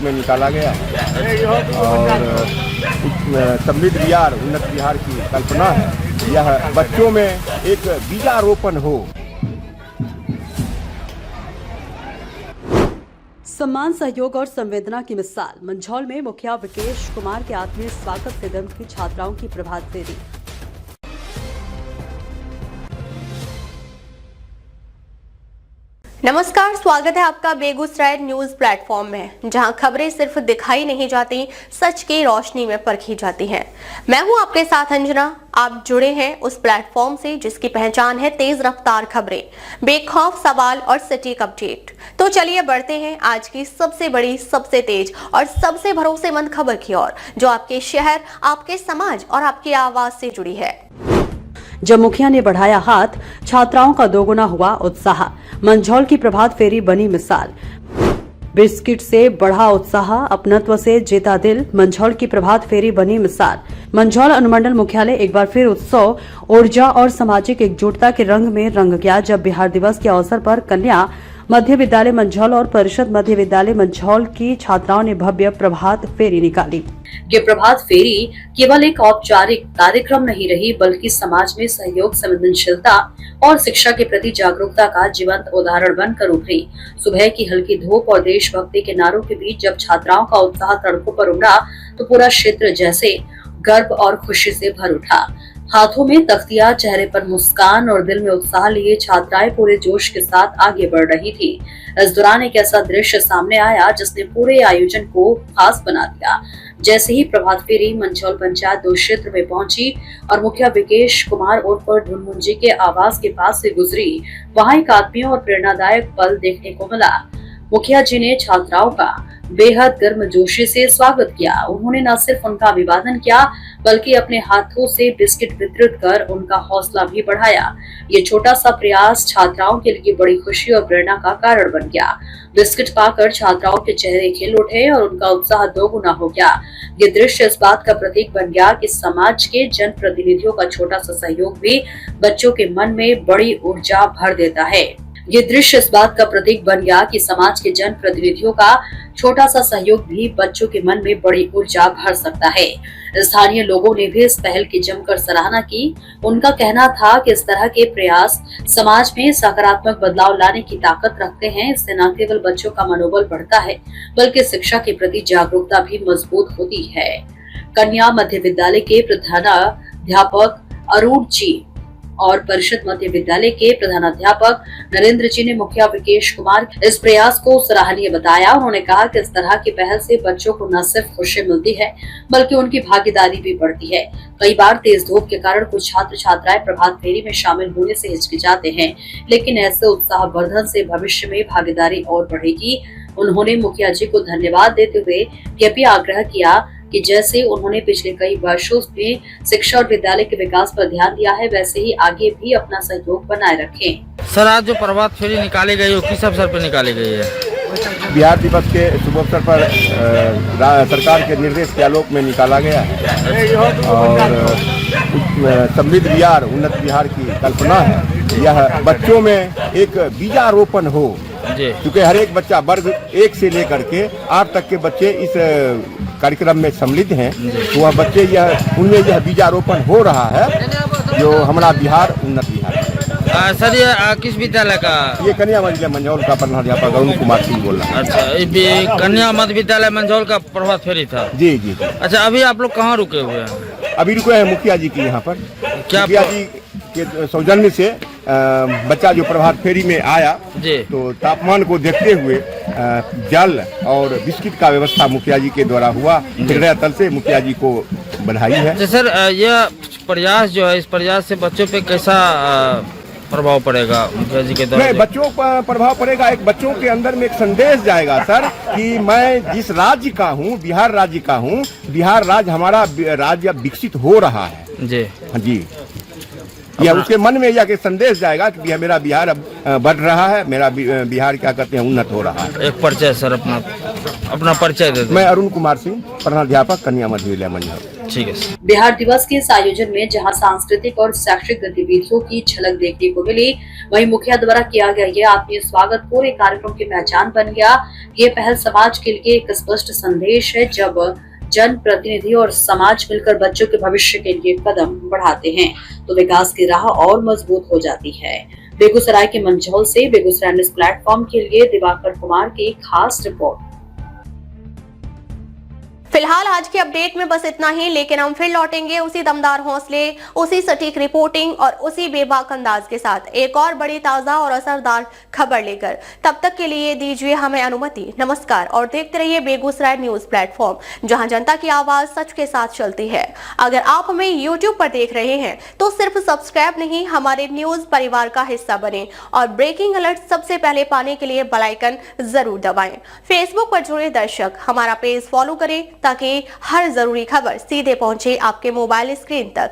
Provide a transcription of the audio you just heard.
में निकाला गया है और समृद्ध बिहार, उन्नत बिहार की कल्पना है। यह बच्चों में एक बीजारोपण हो। सम्मान, सहयोग और संवेदना की मिसाल। मंझौल में मुखिया विकेश कुमार के आत्मीय स्वागत से दम की छात्राओं की प्रभात फेरी। नमस्कार, स्वागत है आपका बेगूसराय न्यूज प्लेटफॉर्म में, जहां खबरें सिर्फ दिखाई नहीं जाती, सच की रोशनी में परखी जाती हैं। मैं हूं आपके साथ अंजना। आप जुड़े हैं उस प्लेटफॉर्म से जिसकी पहचान है तेज रफ्तार खबरें, बेखौफ सवाल और सटीक अपडेट। तो चलिए बढ़ते हैं आज की सबसे बड़ी, सबसे तेज और सबसे भरोसेमंद खबर की ओर, जो आपके शहर, आपके समाज और आपकी आवाज से जुड़ी है। जब मुखिया ने बढ़ाया हाथ, छात्राओं का दोगुना हुआ उत्साह। मंझौल की प्रभात फेरी बनी मिसाल। बिस्किट से बढ़ा उत्साह, अपनत्व से जीता दिल। मंझौल की प्रभात फेरी बनी मिसाल। मंझौल अनुमंडल मुख्यालय एक बार फिर उत्सव, ऊर्जा और सामाजिक एकजुटता के रंग में रंग गया, जब बिहार दिवस के अवसर पर कन्या मध्य विद्यालय मंझौल और परिषद मध्य विद्यालय मंझौल की छात्राओं ने भव्य प्रभात फेरी निकाली। ये प्रभात फेरी केवल एक औपचारिक कार्यक्रम नहीं रही, बल्कि समाज में सहयोग, संवेदनशीलता और शिक्षा के प्रति जागरूकता का जीवंत उदाहरण बनकर उभरी। सुबह की हल्की धूप और देशभक्ति के नारों के बीच जब छात्राओं का उत्साह सड़कों पर उमड़ा, तो पूरा क्षेत्र जैसे गर्व और खुशी से भर उठा। हाथों में तख्तियां, चेहरे पर मुस्कान और दिल में उत्साह लिए छात्राएं पूरे जोश के साथ आगे बढ़ रही थी। इस दौरान एक ऐसा दृश्य सामने आया जिसने पूरे आयोजन को खास बना दिया। जैसे ही प्रभात फेरी मंझौल पंचायत 2 क्षेत्र में पहुंची और मुखिया विकेश कुमार उर्फ ढुनमुंजी के आवास के पास से गुजरी, वहां एक आत्मीय और प्रेरणादायक पल देखने को मिला। मुखिया जी ने छात्राओं का बेहद गर्मजोशी से स्वागत किया। उन्होंने न सिर्फ उनका अभिवादन किया, बल्कि अपने हाथों से बिस्किट वितरित कर उनका हौसला भी बढ़ाया। ये छोटा सा प्रयास छात्राओं के लिए बड़ी खुशी और प्रेरणा का कारण बन गया। बिस्किट पाकर छात्राओं के चेहरे खिल उठे और उनका उत्साह दोगुना हो गया। ये दृश्य इस बात का प्रतीक बन गया कि समाज के जनप्रतिनिधियों का छोटा सा सहयोग भी बच्चों के मन में बड़ी ऊर्जा भर देता है। ये दृश्य इस बात का प्रतीक बन गया कि समाज के जनप्रतिनिधियों का छोटा सा सहयोग भी बच्चों के मन में बड़ी ऊर्जा भर सकता है। स्थानीय लोगों ने भी इस पहल की जमकर सराहना की। उनका कहना था कि इस तरह के प्रयास समाज में सकारात्मक बदलाव लाने की ताकत रखते हैं। इससे न केवल बच्चों का मनोबल बढ़ता है, बल्कि शिक्षा के प्रति जागरूकता भी मजबूत होती है। कन्या मध्य विद्यालय के प्रधानाध्यापक अरुण जी और परिषद मध्य विद्यालय के प्रधानाध्यापक नरेंद्र जी ने मुखिया विकेश कुमार इस प्रयास को सराहनीय बताया। उन्होंने कहा कि इस तरह की पहल से बच्चों को न सिर्फ खुशी मिलती है, बल्कि उनकी भागीदारी भी बढ़ती है। कई बार तेज धूप के कारण कुछ छात्र छात्राएं प्रभात फेरी में शामिल होने से हिचकिचाते हैं, लेकिन ऐसे उत्साहवर्धन से भविष्य में भागीदारी और बढ़ेगी। उन्होंने मुखिया जी को धन्यवाद देते हुए यह भी आग्रह किया कि जैसे उन्होंने पिछले कई वर्षों में शिक्षा और विद्यालय के विकास पर ध्यान दिया है, वैसे ही आगे भी अपना सहयोग बनाए रखें। सर, आज जो प्रभात फेरी निकाली गई है, किस अवसर पर निकाली गई है? बिहार दिवस के शुभ अवसर पर सरकार के निर्देश के आलोक में निकाला गया है और समृद्ध बिहार, उन्नत बिहार की कल्पना है। यह बच्चों में एक बीजारोपण हो, क्योंकि हर एक बच्चा वर्ग 1 से लेकर के 8 तक के बच्चे इस कार्यक्रम में सम्मिलित हैं। तो वह बच्चे उनमें यह बीजारोपण हो रहा है, जो हमारा बिहार उन्नत बिहार है। सर, ये किस विद्यालय का? ये कन्या मध्य मंझौल का प्रधानाध्यापक अरुण कुमार सिंह बोल रहा है। अच्छा, कन्या मध्य विद्यालय मंझौल का प्रभात फेरी था? जी जी। अच्छा, अभी आप लोग कहाँ रुके हुए हैं? अभी रुके हैं मुखिया जी की यहाँ पर। क्या मुखिया जी के सौजन्य से बच्चा जो प्रभात फेरी में आया, तो तापमान को देखते हुए जल और बिस्किट का व्यवस्था मुखिया जी के द्वारा हुआ। हृदय तल से मुखिया जी को बधाई है। तो सर, यह प्रयास जो है, इस प्रयास से बच्चों पे कैसा प्रभाव पड़ेगा मुखिया जी के द्वारा? बच्चों पर प्रभाव पड़ेगा। एक बच्चों के अंदर में एक संदेश जाएगा सर, कि मैं जिस राज्य का हूँ, बिहार राज्य का हूँ, बिहार राज्य हमारा राज्य विकसित हो रहा है। जी हाँ जी। यह उसके मन में यह संदेश जाएगा कि मेरा बिहार अब बढ़ रहा है, मेरा बिहार क्या कहते हैं, उन्नत हो रहा है। एक परिचय सर, अपना परिचय दे दो। मैं अरुण कुमार सिंह, प्रधानाध्यापक कन्या मध्य विद्यालय मंझौल। ठीक है सर। बिहार दिवस के इस आयोजन में जहां सांस्कृतिक और शैक्षिक गतिविधियों की झलक देखने को मिली, वहीं मुखिया द्वारा किया गया ये आत्मीय स्वागत पूरे कार्यक्रम की पहचान बन गया। ये पहल समाज के लिए एक स्पष्ट संदेश है, जब जन प्रतिनिधि और समाज मिलकर बच्चों के भविष्य के लिए कदम बढ़ाते हैं तो विकास की राह और मजबूत हो जाती है। बेगूसराय के मंझौल से बेगूसराय न्यूज़ प्लेटफॉर्म के लिए दिवाकर कुमार की खास रिपोर्ट। फिलहाल आज के अपडेट में बस इतना ही, लेकिन हम फिर लौटेंगे उसी दमदार हौसले, उसी सटीक रिपोर्टिंग और उसी बेबाक अंदाज के साथ एक और बड़ी ताजा और असरदार खबर लेकर। तब तक के लिए दीजिए हमें अनुमति। नमस्कार और देखते रहिए बेगूसराय न्यूज प्लेटफॉर्म, जहां जनता की आवाज सच के साथ चलती है। अगर आप हमें YouTube पर देख रहे हैं तो सिर्फ सब्सक्राइब नहीं, हमारे न्यूज परिवार का हिस्सा बने और ब्रेकिंग अलर्ट सबसे पहले पाने के लिए बेल आइकन जरूर दबाएं। फेसबुक पर जुड़े दर्शक हमारा पेज फॉलो करें ताकि हर जरूरी खबर सीधे पहुंचे आपके मोबाइल स्क्रीन तक।